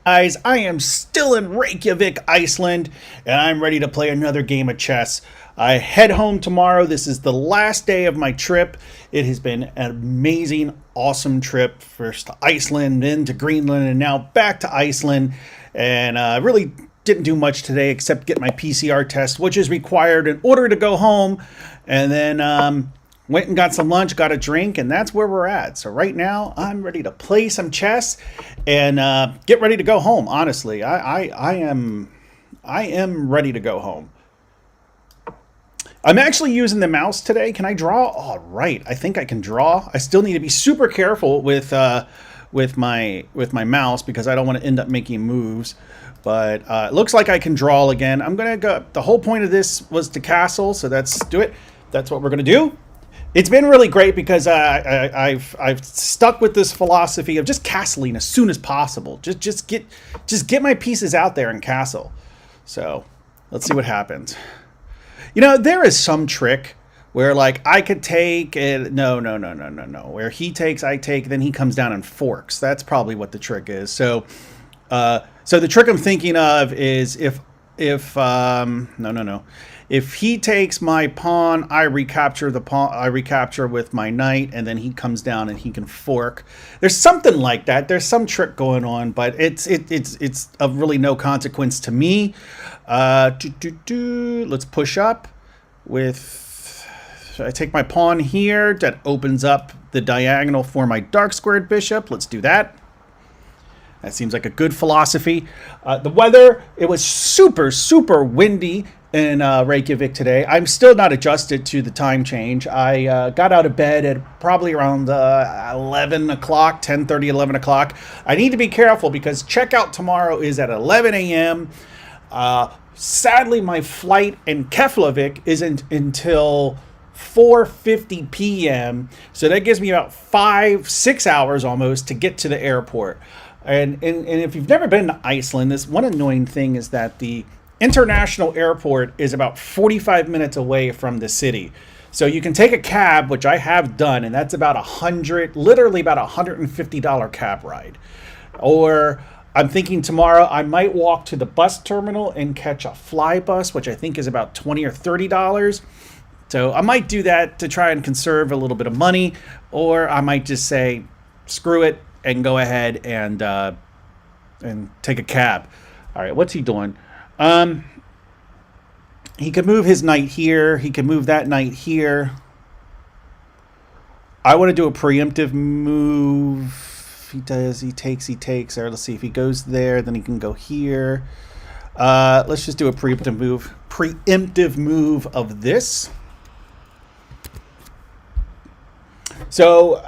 Guys, I am still in Reykjavik, Iceland, and I'm ready to play another game of chess. I head home tomorrow. This is the last day of my trip. It has been an amazing, awesome trip. First to Iceland, then to Greenland, and now back to Iceland. And really didn't do much today except get my PCR test, which is required in order to go home. And then went and got some lunch, got a drink, and that's where we're at. So right now, I'm ready to play some chess and get ready to go home. Honestly, I am ready to go home. I'm actually using the mouse today. Can I draw? All right, I think I can draw. I still need to be super careful with my mouse because I don't want to end up making moves. But it looks like I can draw again. I'm gonna go. The whole point of this was to castle, so let's do it. That's what we're gonna do. It's been really great because I've stuck with this philosophy of just castling as soon as possible. Just get my pieces out there and castle. So let's see what happens. You know, there is some trick where like I could take it. No. Where he takes, I take, then he comes down and forks. That's probably what the trick is. So the trick I'm thinking of is if if he takes my pawn, I recapture the pawn. I recapture with my knight, and then he comes down and he can fork. There's something like that. There's some trick going on, but it's of really no consequence to me. Let's push up with. I take my pawn here. That opens up the diagonal for my dark squared bishop. Let's do that. That seems like a good philosophy. The weather, it was super windy in Reykjavik today. I'm still not adjusted to the time change. I got out of bed at probably around 11 o'clock, 10:30, 11 o'clock. I need to be careful because checkout tomorrow is at 11 a.m. Sadly, my flight in Reykjavik isn't until 4:50 p.m. So that gives me about 5-6 hours almost to get to the airport. And if you've never been to Iceland, this one annoying thing is that the international airport is about 45 minutes away from the city. So you can take a cab, which I have done, and that's about literally about $150 cab ride. Or I'm thinking tomorrow I might walk to the bus terminal and catch a fly bus, which I think is about $20 or $30. So I might do that to try and conserve a little bit of money, or I might just say, screw it, and go ahead and take a cab. All right, what's he doing? He could move his knight here. He could move that knight here. I want to do a preemptive move. He does. He takes. All right, let's see if he goes there. Then he can go here. Let's just do a preemptive move. Preemptive move of this. So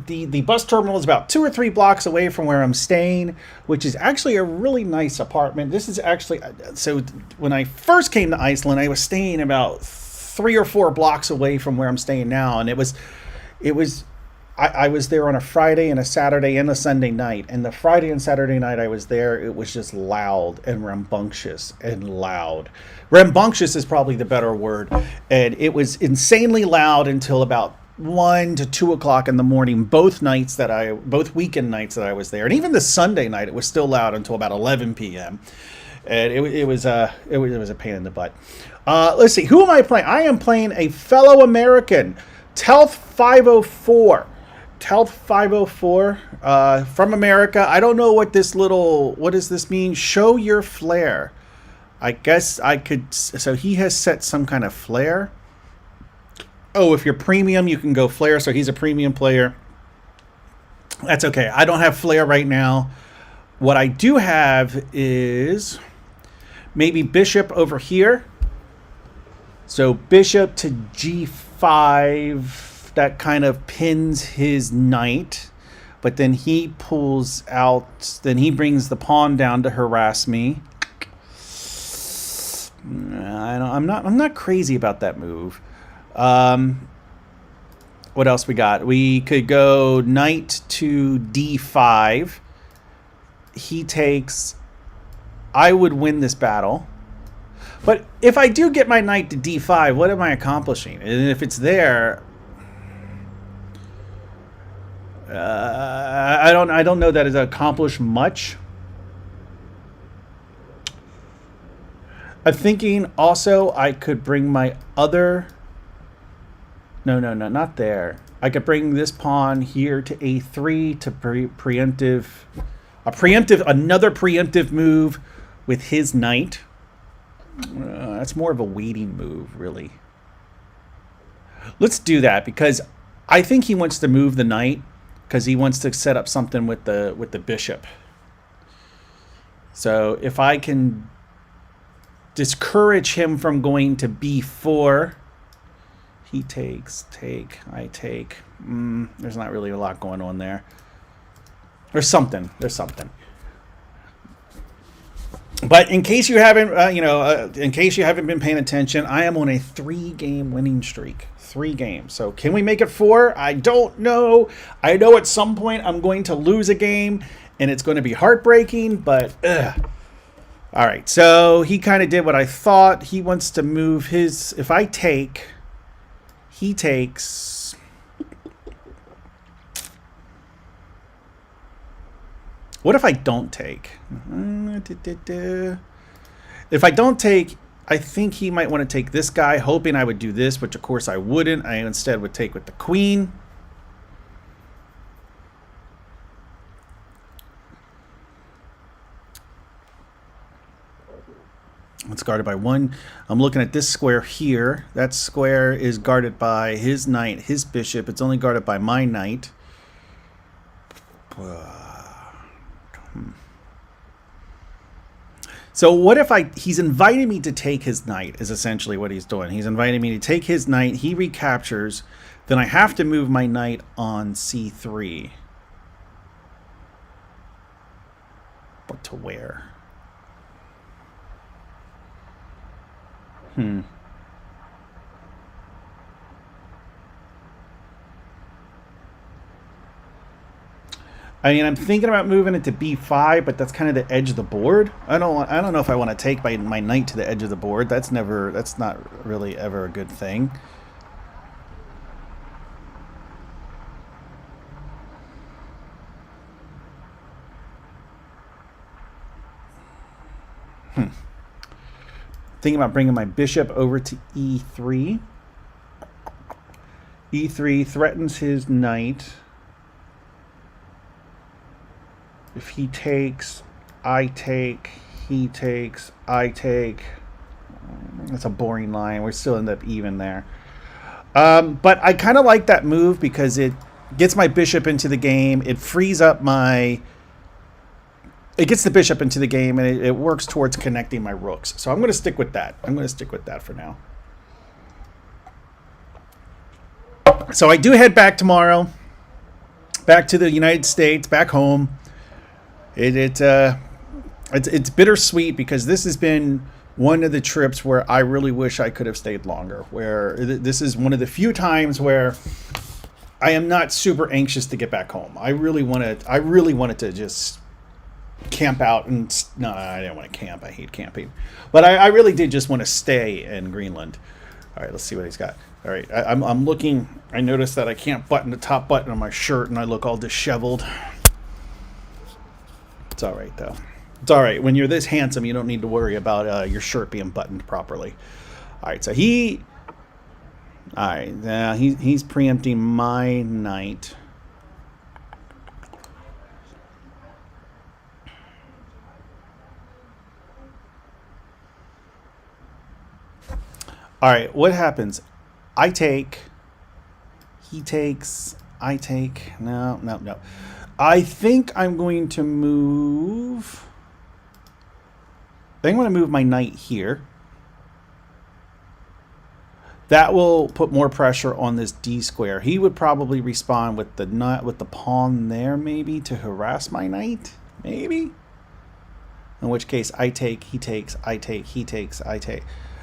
the bus terminal is about 2 or 3 blocks away from where I'm staying, which is actually a really nice apartment. This is actually, so when I first came to Iceland, I was staying about 3 or 4 blocks away from where I'm staying now. And I was there on a Friday and a Saturday and a Sunday night. And the Friday and Saturday night I was there, it was just loud and rambunctious and loud. Rambunctious is probably the better word. And it was insanely loud until about 1 to 2 o'clock in the morning, both weekend nights that I was there, and even the Sunday night, it was still loud until about 11 p.m. And it was a pain in the butt. Let's see, who am I playing? I am playing a fellow American, Telth 504. Telth 504 from America. I don't know what does this mean? Show your flair. I guess I could. So he has set some kind of flair. Oh, if you're premium, you can go flair. So he's a premium player. That's okay. I don't have flair right now. What I do have is maybe bishop over here. So bishop to g5. That kind of pins his knight. But then he pulls out. Then he brings the pawn down to harass me. I'm not crazy about that move. What else we got? We could go knight to d5. He takes. I would win this battle. But if I do get my knight to d5, what am I accomplishing? And if it's there, I don't know that it's accomplished much. I'm thinking also I could bring my other... No, not there. I could bring this pawn here to a3 to another preemptive move with his knight. That's more of a waiting move, really. Let's do that because I think he wants to move the knight because he wants to set up something with the bishop. So if I can discourage him from going to b4, he takes, I take. There's not really a lot going on there. There's something. But in case you haven't, in case you haven't been paying attention, I am on a 3-game winning streak. 3 games. So can we make it 4? I don't know. I know at some point I'm going to lose a game, and it's going to be heartbreaking. But all right. So he kind of did what I thought. He wants to move his. If I take, he takes. What if I don't take? If I don't take, I think he might want to take this guy, hoping I would do this, which of course I wouldn't. I instead would take with the queen. It's guarded by 1. I'm looking at this square here. That square is guarded by his knight, his bishop. It's only guarded by my knight. So what if he's inviting me to take his knight is essentially what he's doing. He's inviting me to take his knight. He recaptures. Then I have to move my knight on c3. But to where? I mean, I'm thinking about moving it to b5, but that's kind of the edge of the board. I don't know if I want to take my knight to the edge of the board. That's not really ever a good thing. Thinking about bringing my bishop over to e3. e3 threatens his knight. If he takes, I take, he takes, I take. That's a boring line. We still end up even there. But I kind of like that move because it gets my bishop into the game. It frees up my... It gets the bishop into the game, and it works towards connecting my rooks. So I'm going to stick with that. I'm going to stick with that for now. So I do head back tomorrow. Back to the United States, back home. It's bittersweet because this has been one of the trips where I really wish I could have stayed longer. Where this is one of the few times where I am not super anxious to get back home. I really wanted to just camp out and no, I didn't want to camp. I hate camping, but I really did just want to stay in Greenland. All right, let's see what he's got. All right, I'm looking. I noticed that I can't button the top button on my shirt, and I look all disheveled. It's all right, though. It's all right. When you're this handsome, you don't need to worry about your shirt being buttoned properly. All right, so he... All right, now he's preempting my knight. All right, what happens? I take... He takes... I take... No. I think I'm going to move... I think I'm going to move my knight here. That will put more pressure on this d square. He would probably respond with the pawn there, maybe, to harass my knight. Maybe? In which case, I take, he takes, I take, he takes, I take.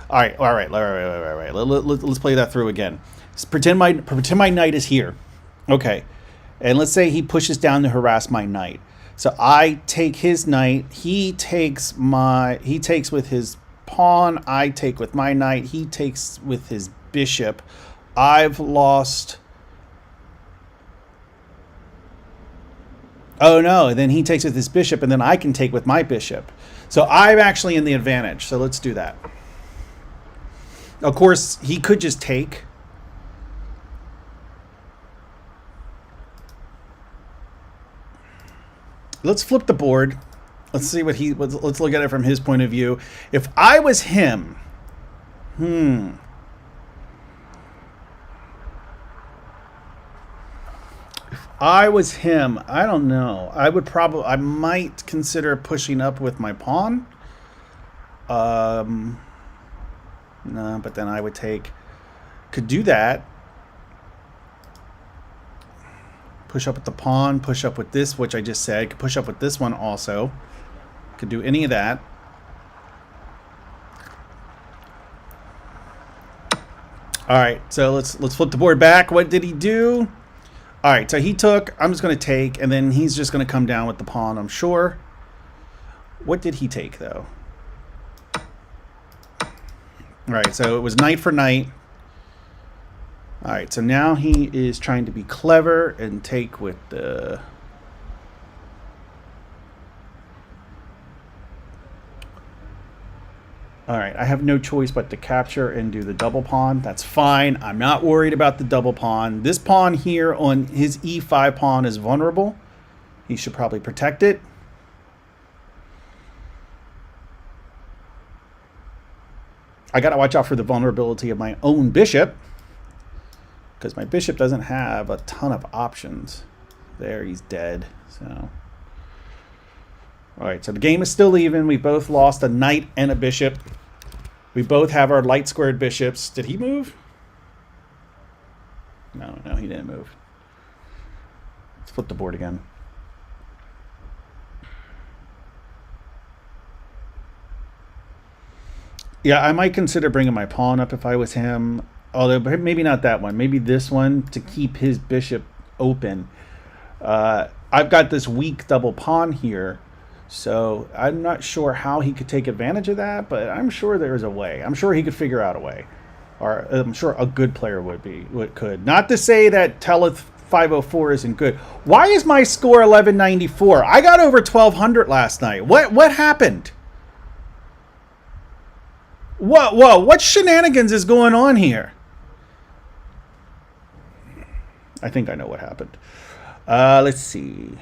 All right. Let's play that through again. Let's pretend my knight is here. Okay. And let's say he pushes down to harass my knight. So I take his knight. He takes with his pawn. I take with my knight. He takes with his bishop. I've lost. Oh no, then he takes with his bishop, and then I can take with my bishop. So I'm actually in the advantage. So let's do that. Of course, he could just take. Let's flip the board. Let's see what he. Let's look at it from his point of view. If I was him, If I was him, I don't know. I might consider pushing up with my pawn. No, but then I would take. Could do that. Push up with the pawn. Push up with this, which I just said. Could push up with this one also. Could do any of that. All right, so let's flip the board back. What did he do? All right, so he took. I'm just going to take, and then he's just going to come down with the pawn, I'm sure. What did he take, though? All right, so it was knight for knight. All right, so now he is trying to be clever and take with the... All right, I have no choice but to capture and do the double pawn. That's fine. I'm not worried about the double pawn. This pawn here on his e5 pawn is vulnerable. He should probably protect it. I got to watch out for the vulnerability of my own bishop, because my bishop doesn't have a ton of options. There, he's dead. So, all right, so the game is still even. We both lost a knight and a bishop. We both have our light squared bishops. Did he move? No, he didn't move. Let's flip the board again. Yeah, I might consider bringing my pawn up if I was him. Although maybe not that one. Maybe this one to keep his bishop open. I've got this weak double pawn here. So I'm not sure how he could take advantage of that, but I'm sure there's a way. I'm sure he could figure out a way. Or I'm sure a good player could. Not to say that Teleth 504 isn't good. Why is my score 1194? I got over 1200 last night. What happened? What shenanigans is going on here? I think I know what happened. Let's see.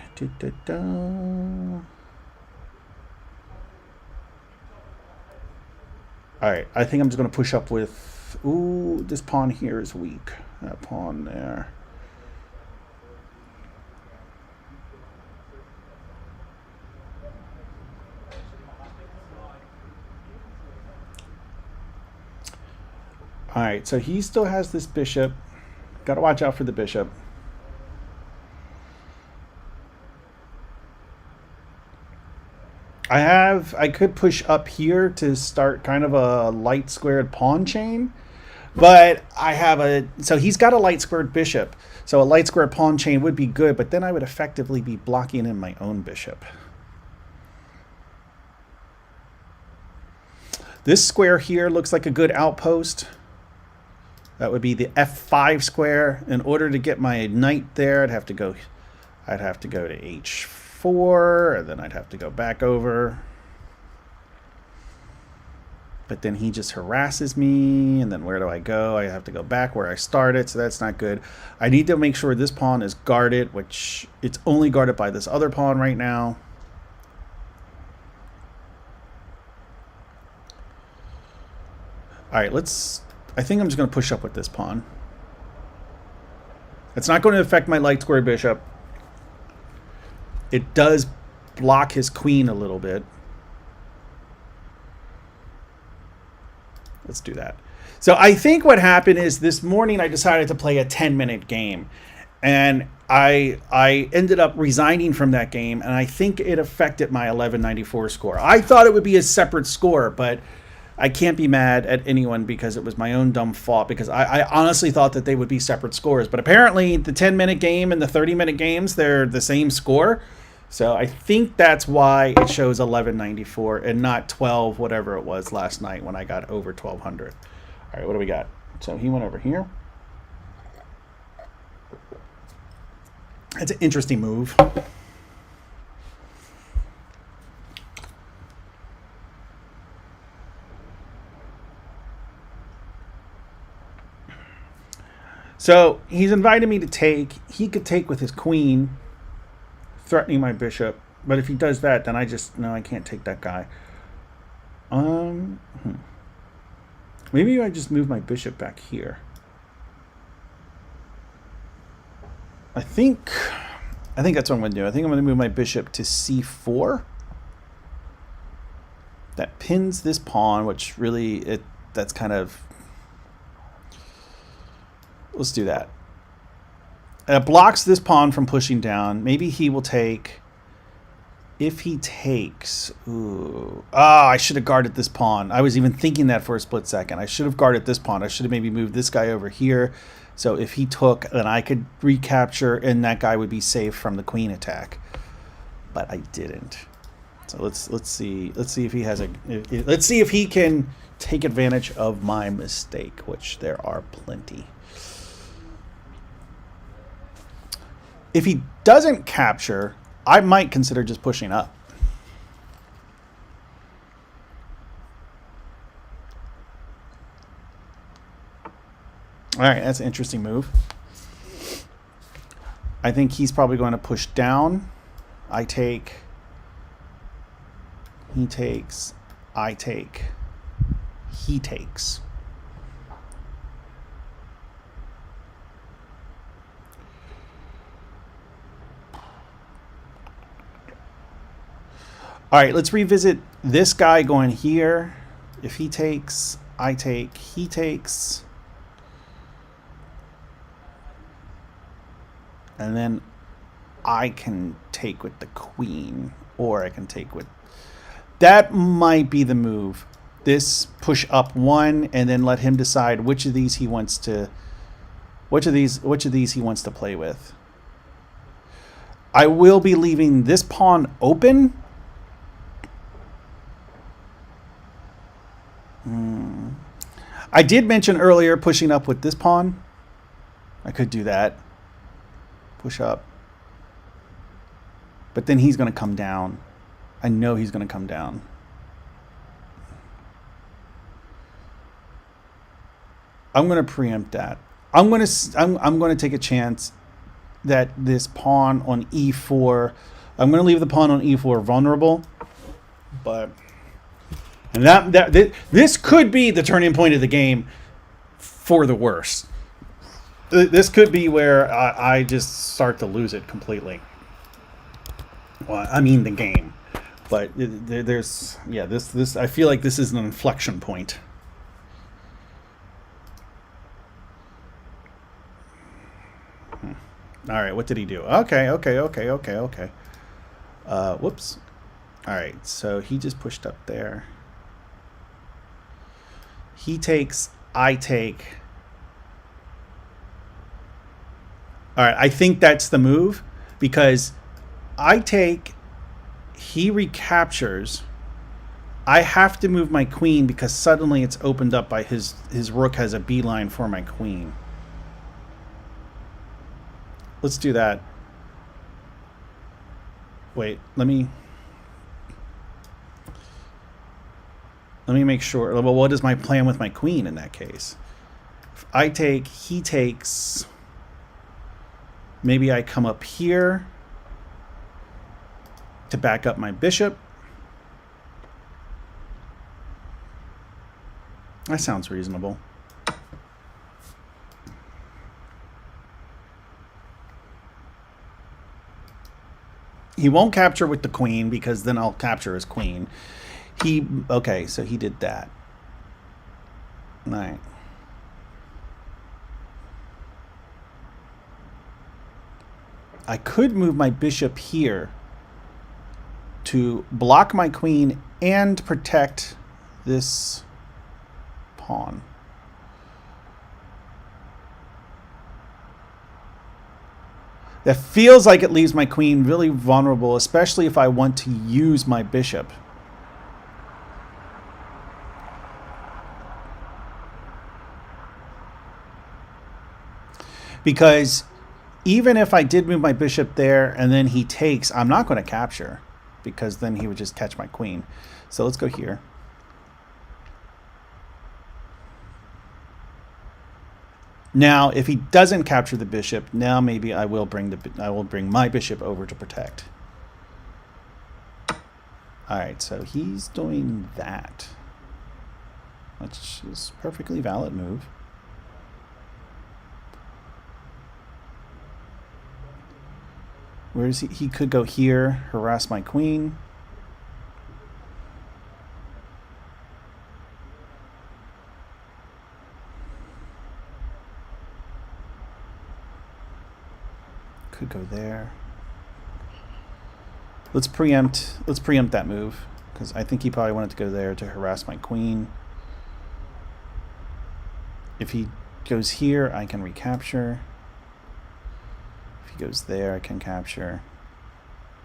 All right, I think I'm just going to push up with... Ooh, this pawn here is weak. That pawn there. All right, so he still has this bishop. Got to watch out for the bishop. I could push up here to start kind of a light squared pawn chain, but I have so he's got a light squared bishop. So a light squared pawn chain would be good, but then I would effectively be blocking in my own bishop. This square here looks like a good outpost. That would be the F5 square. In order to get my knight there, I'd have to go to H4, and then I'd have to go back over. But then he just harasses me, and then where do I go? I have to go back where I started, so that's not good. I need to make sure this pawn is guarded, which it's only guarded by this other pawn right now. All right, I think I'm just going to push up with this pawn. It's not going to affect my light square bishop. It does block his queen a little bit. Let's do that. So I think what happened is this morning I decided to play a 10-minute game. And I ended up resigning from that game, and I think it affected my 1194 score. I thought it would be a separate score, but I can't be mad at anyone because it was my own dumb fault, because I honestly thought that they would be separate scores. But apparently the 10-minute game and the 30-minute games, they're the same score. So I think that's why it shows 1194 and not 12, whatever it was last night when I got over 1200. All right, what do we got? So he went over here. That's an interesting move. So he's invited me to take. He could take with his queen, threatening my bishop. But if he does that, then I just no, I can't take that guy. Maybe I just move my bishop back here. I think that's what I'm going to do. I think I'm going to move my bishop to c4. That pins this pawn, which really that's kind of. Let's do that. It blocks this pawn from pushing down. Maybe he will take. If he takes, I should have guarded this pawn. I was even thinking that for a split second. I should have guarded this pawn. I should have maybe moved this guy over here. So if he took, then I could recapture, and that guy would be safe from the queen attack. But I didn't. So let's see if he has let's see if he can take advantage of my mistake, which there are plenty. If he doesn't capture, I might consider just pushing up. All right, that's an interesting move. I think he's probably going to push down. I take. He takes. I take. He takes. All right, let's revisit this guy going here. If he takes, I take, he takes. And then I can take with the queen, or I can take with... That might be the move. This push up one, and then let him decide which of these he wants to... Which of these he wants to play with. I will be leaving this pawn open. I did mention earlier pushing up with this pawn. I could do that. Push up. But then he's going to come down. I know he's going to come down. I'm going to preempt that. I'm going to take a chance that this pawn on e4. I'm going to leave the pawn on e4 vulnerable. But... And this could be the turning point of the game for the worse. This could be where I just start to lose it completely. Well, I mean the game. But this I feel like this is an inflection point. All right, what did he do? Okay. Whoops. All right, so he just pushed up there. He takes, I take. All right, I think that's the move because I take, he recaptures. I have to move my queen because suddenly it's opened up by his rook has a beeline for my queen. Let's do that. Wait, let me make sure. Well, what is my plan with my queen in that case? If I take, he takes. Maybe I come up here to back up my bishop. That sounds reasonable. He won't capture with the queen because then I'll capture his queen. Okay, so he did that. All right. I could move my bishop here to block my queen and protect this pawn. That feels like it leaves my queen really vulnerable, especially if I want to use my bishop. Because even if I did move my bishop there and then he takes, I'm not going to capture because then he would just catch my queen. So let's go here. Now, if he doesn't capture the bishop, now maybe I will bring my bishop over to protect. All right, so he's doing that, which is a perfectly valid move. Where is he? He could go here, harass my queen. Could go there. Let's preempt that move, because I think he probably wanted to go there to harass my queen. If he goes here, I can recapture. If he goes there, I can capture.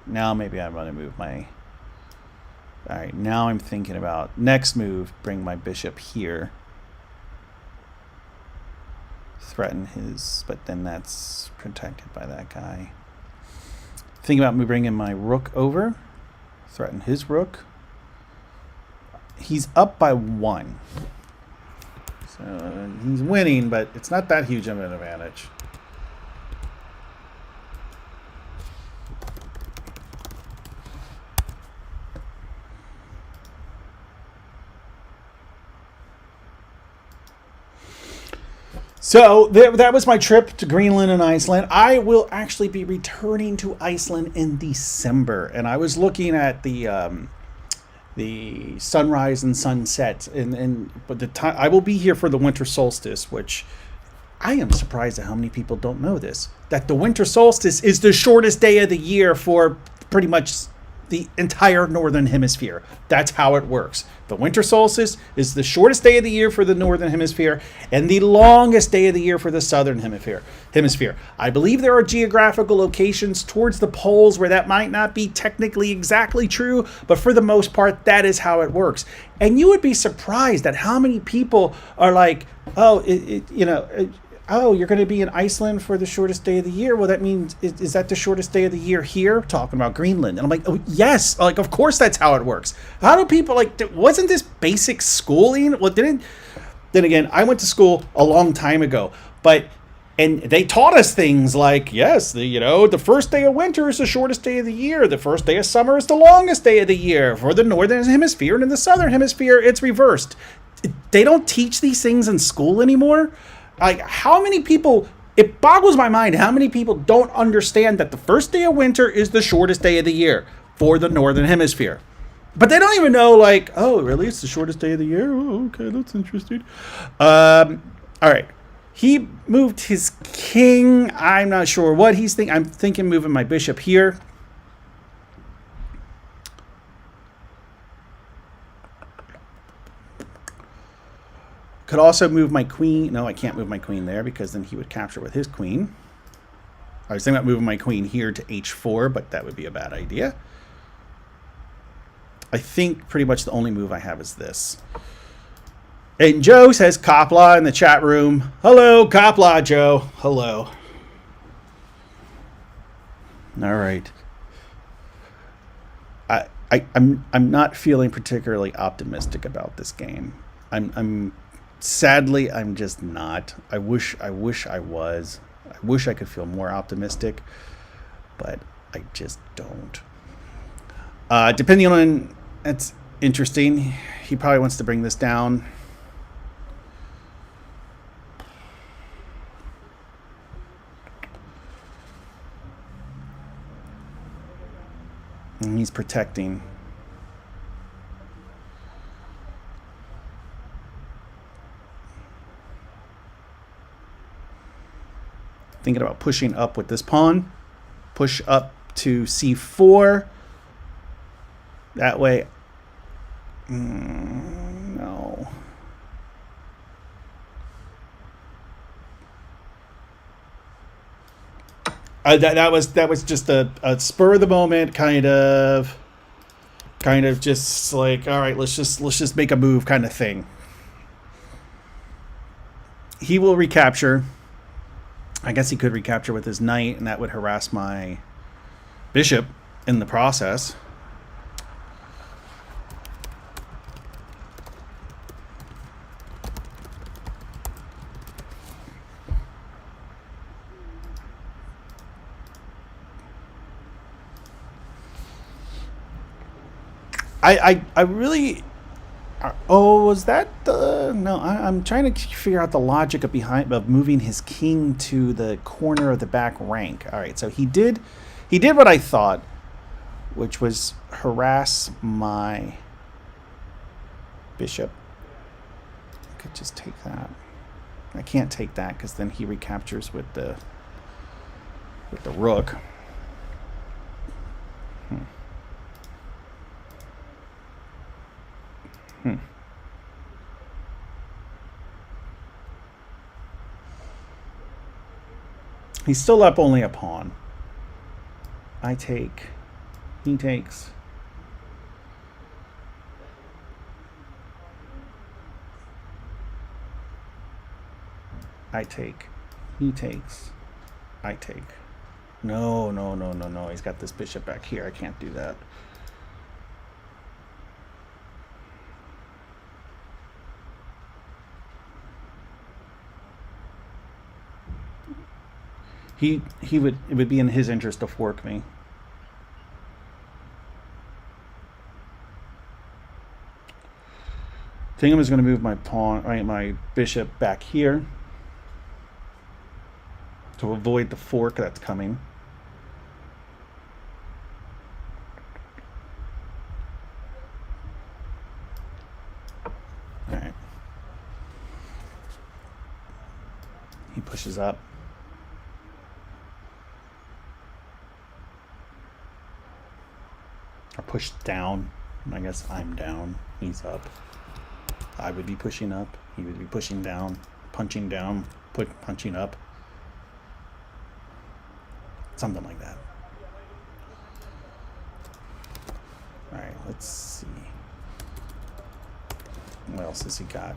Now maybe I want to move my... Alright, now I'm thinking about next move, bring my bishop here. Threaten his, but then that's protected by that guy. Think about me bringing my rook over. Threaten his rook. He's up by 1. So he's winning, but it's not that huge of an advantage. So that was my trip to Greenland and Iceland. I will actually be returning to Iceland in December, and I was looking at the sunrise and sunset, but the time I will be here for the winter solstice, which I am surprised at how many people don't know this. That the winter solstice is the shortest day of the year for pretty much the entire northern hemisphere. That's how it works. The winter solstice is the shortest day of the year for the northern hemisphere and the longest day of the year for the southern hemisphere. I believe there are geographical locations towards the poles where that might not be technically exactly true, but for the most part, that is how it works. And you would be surprised at how many people are like, oh, oh, you're going to be in Iceland for the shortest day of the year. Well, that means, is that the shortest day of the year here? Talking about Greenland. And I'm like, oh, yes. Like, of course that's how it works. How do people, like, wasn't this basic schooling? Well, then again, I went to school a long time ago, and they taught us things like, yes, the first day of winter is the shortest day of the year. The first day of summer is the longest day of the year for the northern hemisphere. And in the southern hemisphere, it's reversed. They don't teach these things in school anymore. Like, how many people, it boggles my mind how many people don't understand that the first day of winter is the shortest day of the year for the northern hemisphere. But they don't even know, like, oh, really? It's the shortest day of the year? Oh, okay, that's interesting. All right. He moved his king. I'm not sure what he's thinking. I'm thinking moving my bishop here. Could also move my queen. No, I can't move my queen there because then he would capture with his queen. I was thinking about moving my queen here to h4, but that would be a bad idea. I think pretty much the only move I have is this. And Joe says Kopla in the chat room. Hello, Kopla, Joe. Hello. All right. I'm not feeling particularly optimistic about this game. Sadly, I'm just not. I wish I was. I wish I could feel more optimistic, but I just don't. Depending on, it's interesting. He probably wants to bring this down. And he's protecting. Thinking about pushing up with this pawn. Push up to c4. That way. No. That was just a spur of the moment kind of just like, all right, let's just make a move kind of thing. He will recapture. I guess he could recapture with his knight, and that would harass my bishop in the process. I really. Oh, was that the no? I'm trying to figure out the logic of moving his king to the corner of the back rank. All right, so he did what I thought, which was harass my bishop. I could just take that. I can't take that because then he recaptures with the rook. Hmm. Hmm. He's still up only a pawn. I take. He takes. I take. He takes. I take. No, no, no, no, no. He's got this bishop back here. I can't do that. He would it would be in his interest to fork me. I think I'm just going to move my pawn, right, my bishop back here to avoid the fork that's coming. All right. He pushes up. Or pushed down. I guess I'm down. He's up. I would be pushing up. He would be pushing down, punching down, punching up. Something like that. All right, let's see. What else has he got?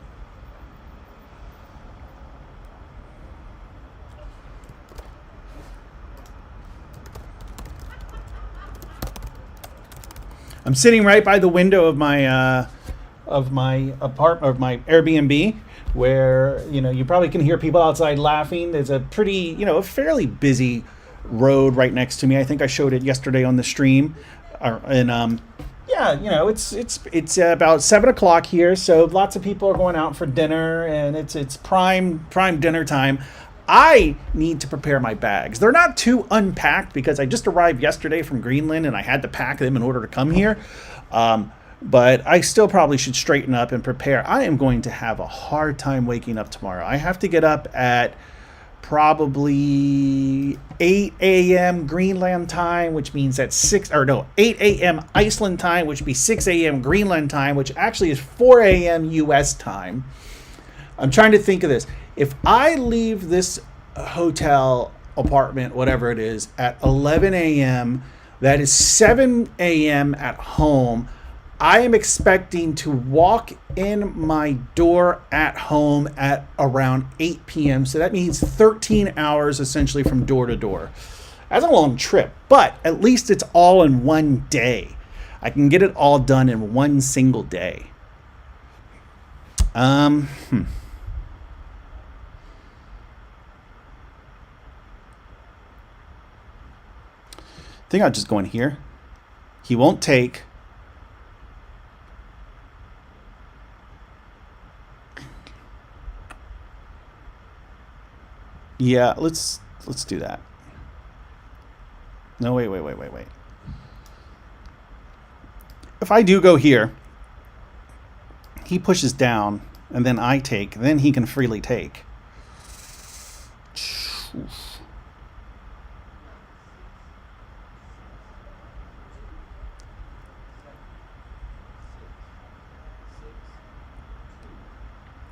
I'm sitting right by the window of my apartment, of my Airbnb, where you probably can hear people outside laughing. There's a pretty, a fairly busy road right next to me. I think I showed it yesterday on the stream, and yeah, it's about 7 o'clock here, so lots of people are going out for dinner, and it's prime dinner time. I need to prepare my bags. They're not too unpacked because I just arrived yesterday from Greenland and I had to pack them in order to come here. But I still probably should straighten up and prepare. I am going to have a hard time waking up tomorrow. I have to get up at probably 8 a.m. Greenland time, which means at 8 a.m. Iceland time, which would be 6 a.m. Greenland time, which actually is 4 a.m. U.S. time. I'm trying to think of this. If I leave this hotel, apartment, whatever it is, at 11 a.m., that is 7 a.m. at home. I am expecting to walk in my door at home at around 8 p.m. So that means 13 hours essentially from door to door. That's a long trip, but at least it's all in one day. I can get it all done in one single day. I think I'll just go in here. He won't take. Yeah, let's do that. No, wait. If I do go here, he pushes down, and then I take, then he can freely take.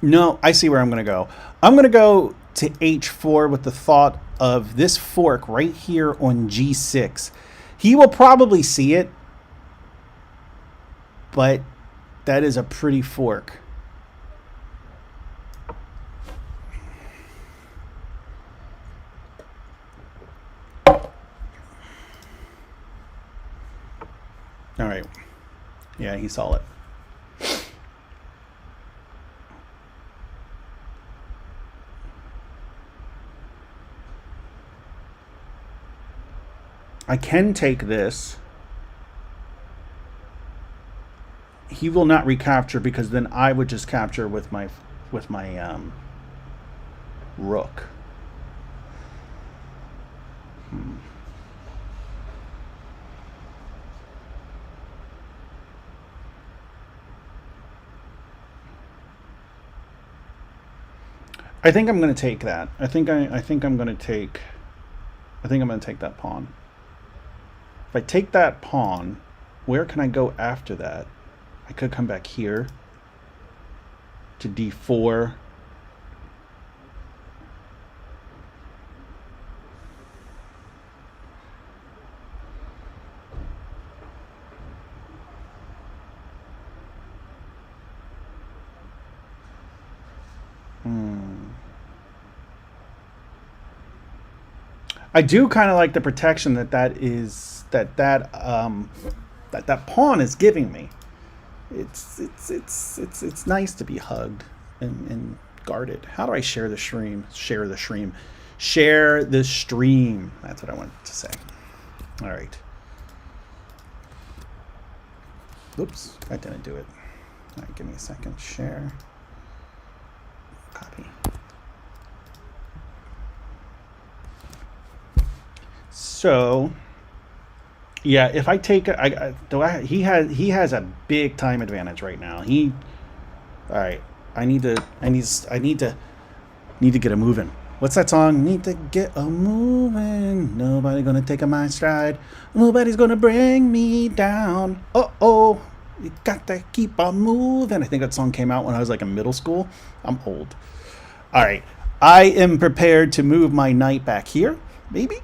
No, I see where I'm going to go. I'm going to go to h4 with the thought of this fork right here on g6. He will probably see it, but that is a pretty fork. All right. Yeah, he saw it. I can take this. he will not recapture because then I would just capture with my rook. I think I'm going to take that. I think I'm going to take. I think I'm going to take that pawn. If I take that pawn, where can I go after that? I could come back here to d4. I do kind of like the protection that pawn is giving me. It's nice to be hugged and guarded. How do I share the stream? Share the stream. Share the stream. That's what I wanted to say. All right. Oops, I didn't do it. All right, give me a second. Share. Copy. So, yeah, if I take he has a big time advantage right now. All right. I need to get a moving. What's that song? Need to get a moving. Nobody gonna take my stride. Nobody's gonna bring me down. Oh, you got to keep on moving. I think that song came out when I was like in middle school. I'm old. All right. I am prepared to move my knight back here. Maybe.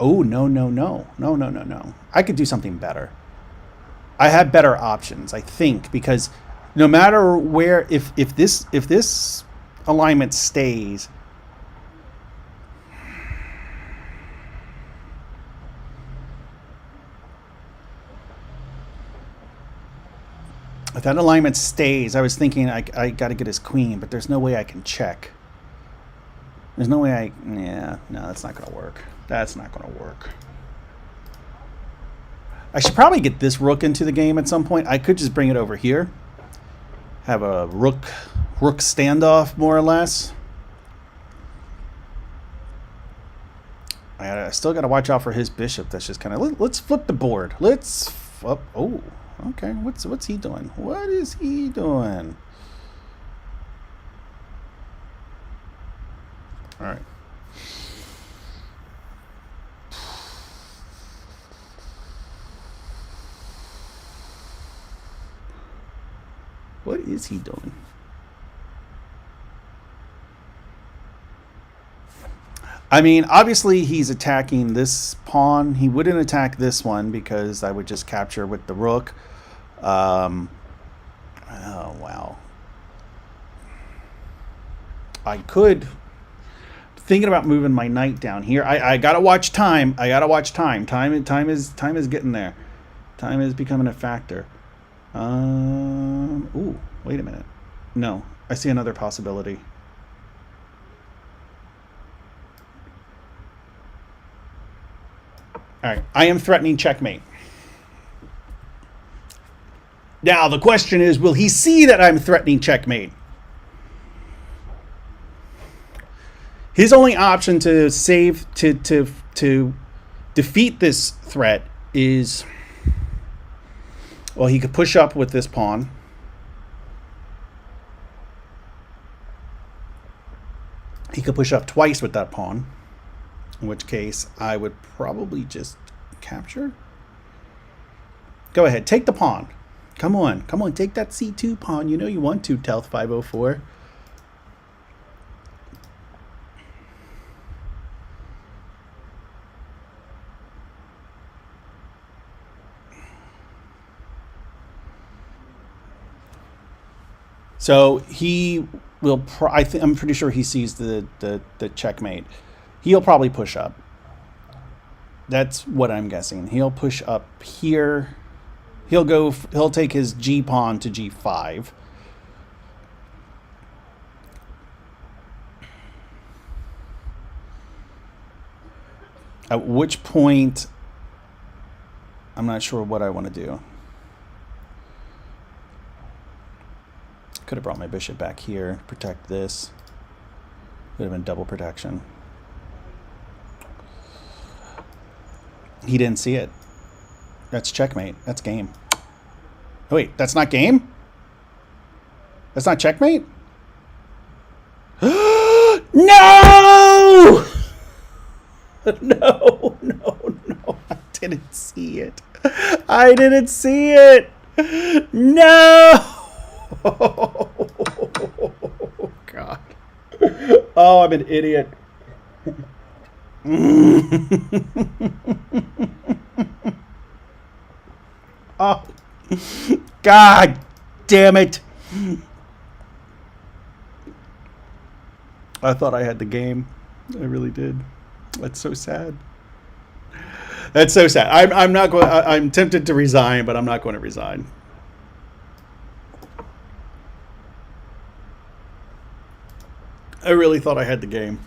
Oh, no. I could do something better. I have better options, I think, because no matter where, if this alignment stays, if that alignment stays, I was thinking I got to get his queen, but there's no way I can check. There's no way no, that's not going to work. That's not going to work. I should probably get this rook into the game at some point. I could just bring it over here. Have a rook standoff, more or less. I still got to watch out for his bishop. That's just kind of... Let's flip the board. Let's... Oh, okay. What's he doing? What is he doing? All right. What is he doing? I mean, obviously he's attacking this pawn. He wouldn't attack this one because I would just capture with the rook. Oh, wow. I could... Thinking about moving my knight down here. I gotta watch time. Time is getting there. Time is becoming a factor. Ooh, wait a minute. No, I see another possibility. All right, I am threatening checkmate. Now the question is, will he see that I'm threatening checkmate? His only option to to defeat this threat is, well, he could push up with this pawn. He could push up twice with that pawn, in which case I would probably just capture. Go ahead, take the pawn. Come on, take that c2 pawn. You know you want to, Telth 504. So he will. I'm pretty sure he sees the checkmate. He'll probably push up. That's what I'm guessing. He'll push up here. He'll take his g pawn to g5. At which point, I'm not sure what I want to do. Could have brought my bishop back here, protect this. Would have been double protection. He didn't see it. That's checkmate. That's game. Oh, wait, that's not game? That's not checkmate? No! No, no, no. I didn't see it. I didn't see it. No! Oh, God. Oh, I'm an idiot. Oh, God damn it. I thought I had the game. I really did. That's so sad. That's so sad. I'm not going. I'm tempted to resign, but I'm not going to resign. I really thought I had the game.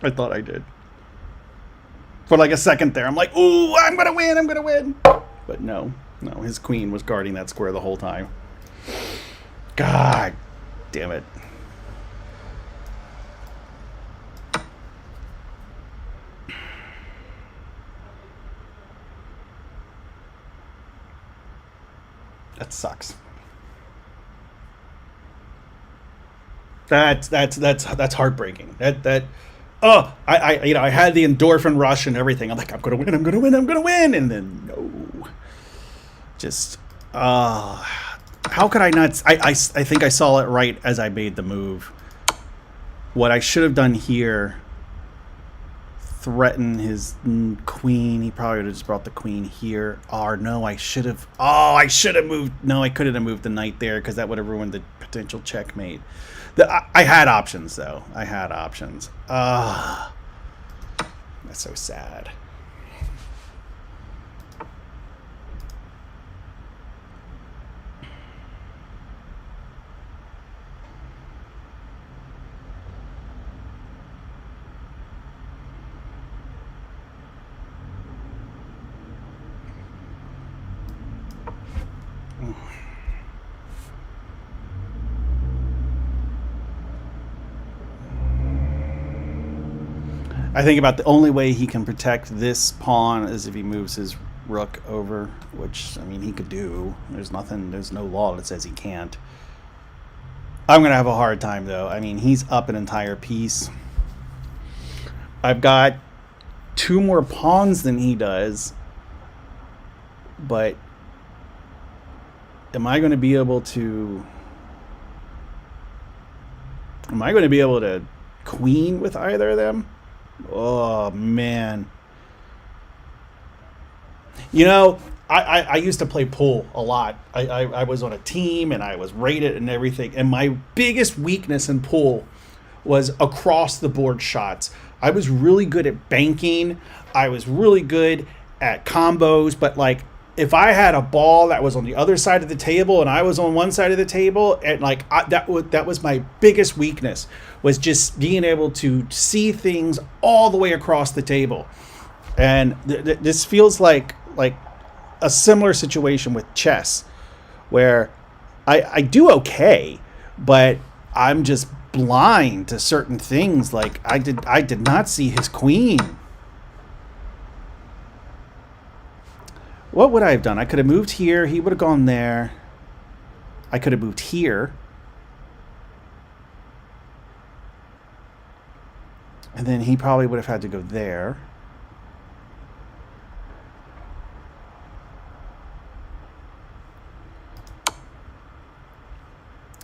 I thought I did. For like a second there, I'm like, "Ooh, I'm gonna win! I'm gonna win!" But no, his queen was guarding that square the whole time. God damn it. That sucks. That's heartbreaking. I had the endorphin rush and everything. I'm like, I'm gonna win, and then no. Just how could I not? I think I saw it right as I made the move. What I should have done here, threaten his queen. He probably would have just brought the queen here. Or no, I should have. Oh, I should have moved. No, I couldn't have moved the knight there because that would have ruined the potential checkmate. I had options though. I had options. That's so sad. I think about the only way he can protect this pawn is if he moves his rook over, which, I mean, he could do. There's no law that says he can't. I'm going to have a hard time, though. I mean, he's up an entire piece. I've got 2 more pawns than he does, but am I going to be able to queen with either of them? Oh, man. You know, I used to play pool a lot. I was on a team, and I was rated and everything. And my biggest weakness in pool was across the board shots. I was really good at banking. I was really good at combos. But, like, if I had a ball that was on the other side of the table and I was on one side of the table, and like that was my biggest weakness, was just being able to see things all the way across the table. And this feels like a similar situation with chess, where I do okay, but I'm just blind to certain things. Like I did not see his queen. What would I have done? I could have moved here. He would have gone there. I could have moved here. And then he probably would have had to go there.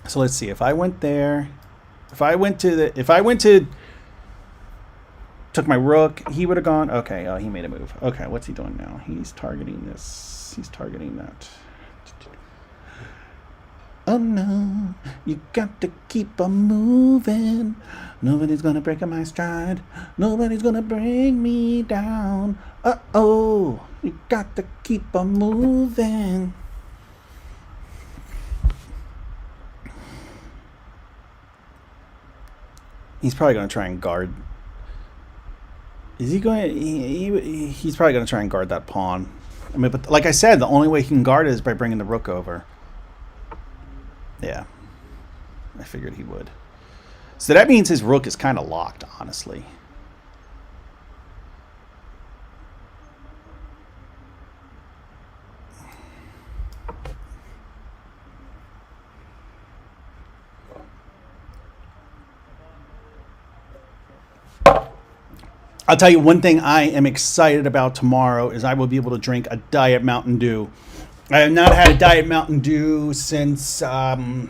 So let's see. If I went there, took my rook, he would have gone. Okay, oh, he made a move. Okay, what's he doing now? He's targeting this. He's targeting that. Oh no, you got to keep on moving. Nobody's gonna break my stride. Nobody's gonna bring me down. Uh-oh, you got to keep on moving. He's probably gonna try and guard. Is he going? He's probably going to try and guard that pawn. I mean, but like I said, the only way he can guard it is by bringing the rook over. Yeah, I figured he would. So that means his rook is kind of locked, honestly. I'll tell you one thing I am excited about tomorrow is I will be able to drink a Diet Mountain Dew. I have not had a Diet Mountain Dew since I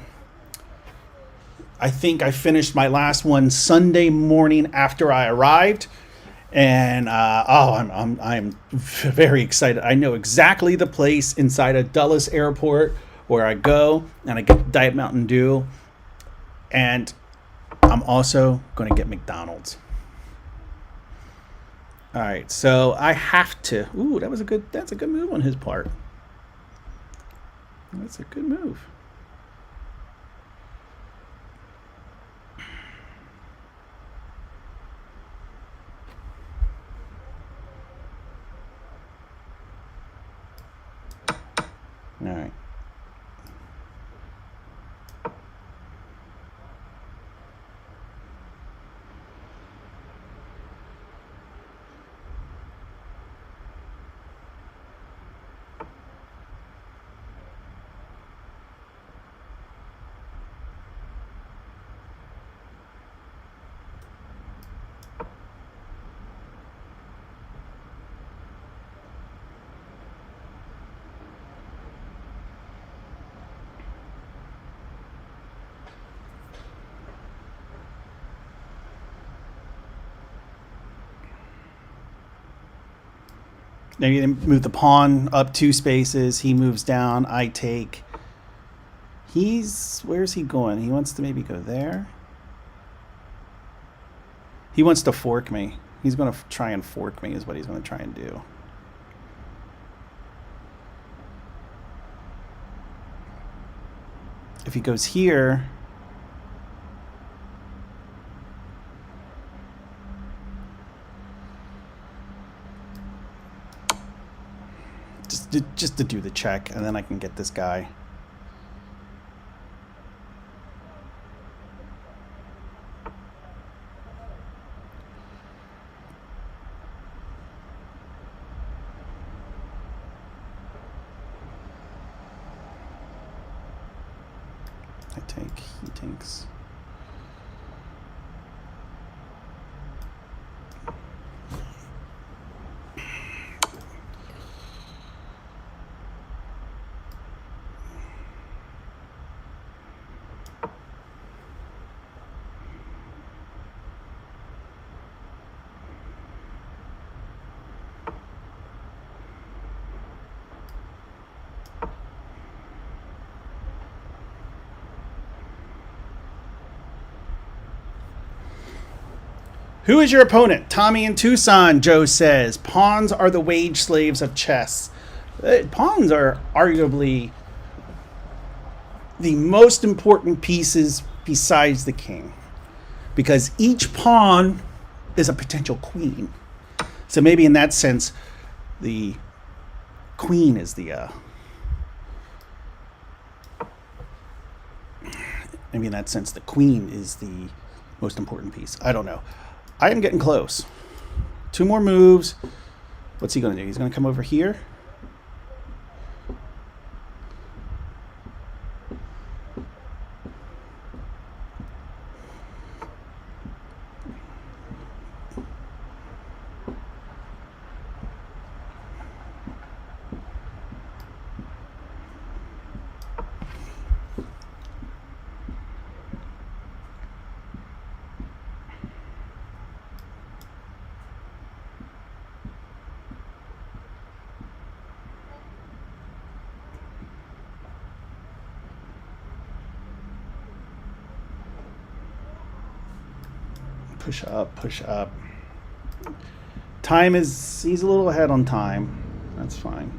think I finished my last one Sunday morning after I arrived, and I'm very excited. I know exactly the place inside of Dulles Airport where I go and I get Diet Mountain Dew, and I'm also going to get McDonald's. All right, so I have to. Ooh, that's a good move on his part. That's a good move. All right. Now you move the pawn up 2 spaces. He moves down. I take. Where's he going? He wants to maybe go there. He wants to fork me. He's going to try and fork me is what he's going to try and do. If he goes here, just to do the check, and then I can get this guy. I take, he takes. Who is your opponent? Tommy in Tucson, Joe says. Pawns are the wage slaves of chess. Pawns are arguably the most important pieces besides the king, because each pawn is a potential queen. So maybe in that sense, the queen is the... maybe in that sense, the queen is the most important piece. I don't know. I am getting close. 2 more moves. What's he going to do? He's going to come over here. Push up, push up. He's a little ahead on time. That's fine.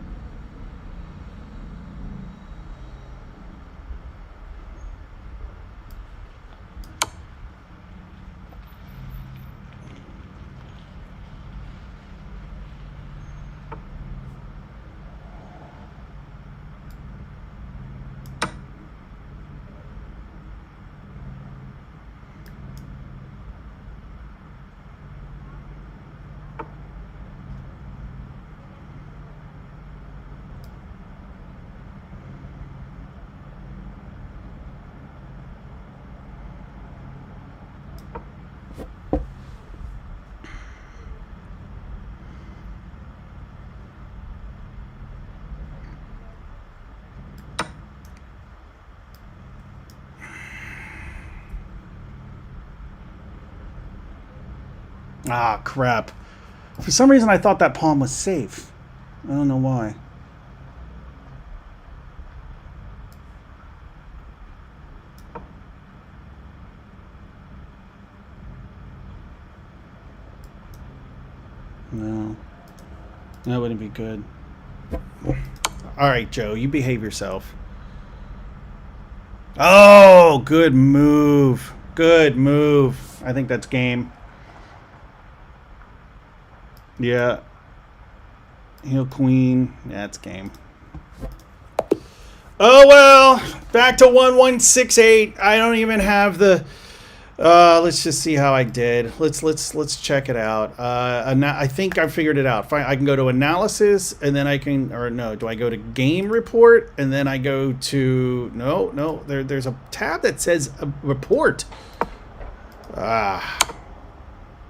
Ah, crap. For some reason, I thought that pawn was safe. I don't know why. No. That wouldn't be good. All right, Joe, you behave yourself. Oh, good move. Good move. I think that's game. Yeah. Heel queen. Yeah, it's game. Oh, well. Back to 1168. I don't even have the... let's just see how I did. Let's check it out. I think I figured it out. Fine, I can go to analysis, and then I can, or no, do I go to game report, and then I go to no. There's a tab that says report. All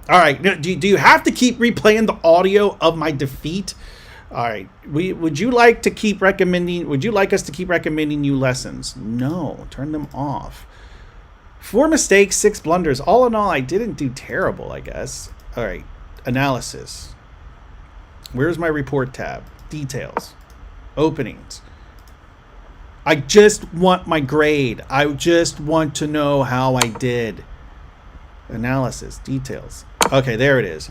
right. Do you have to keep replaying the audio of my defeat? All right. Would you like to keep recommending? Would you like us to keep recommending you lessons? No. Turn them off. 4 mistakes, 6 blunders. All in all, I didn't do terrible, I guess. All right. Analysis. Where's my report tab? Details. Openings. I just want my grade. I just want to know how I did. Analysis. Details. Okay, there it is.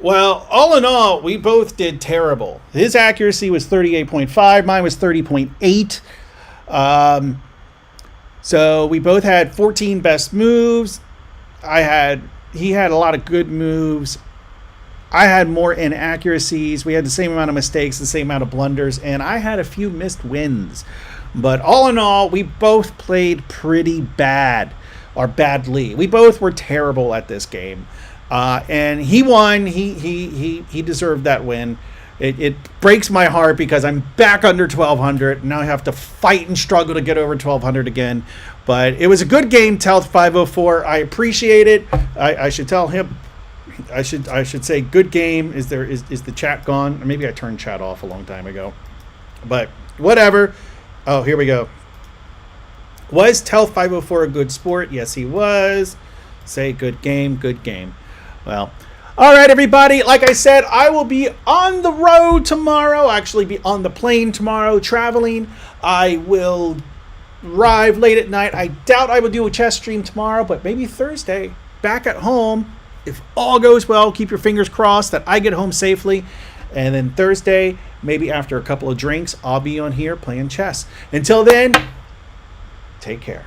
Well, all in all, we both did terrible. His accuracy was 38.5. Mine was 30.8. So we both had 14 best moves. He had a lot of good moves. I had more inaccuracies. We had the same amount of mistakes, the same amount of blunders, and I had a few missed wins. But all in all, we both played pretty bad, or badly. We both were terrible at this game. And he won. He deserved that win. It breaks my heart because I'm back under 1200. Now I have to fight and struggle to get over 1200 again. But it was a good game, Telth 504. I appreciate it. I should tell him. I should say good game. Is the chat gone? Or maybe I turned chat off a long time ago. But whatever. Oh, here we go. Was Telth 504 a good sport? Yes, he was. Say good game. Good game. Well. All right, everybody. Like I said, I will be on the road tomorrow. Actually, be on the plane tomorrow, traveling. I will arrive late at night. I doubt I will do a chess stream tomorrow, but maybe Thursday. Back at home. If all goes well, keep your fingers crossed that I get home safely. And then Thursday, maybe after a couple of drinks, I'll be on here playing chess. Until then, take care.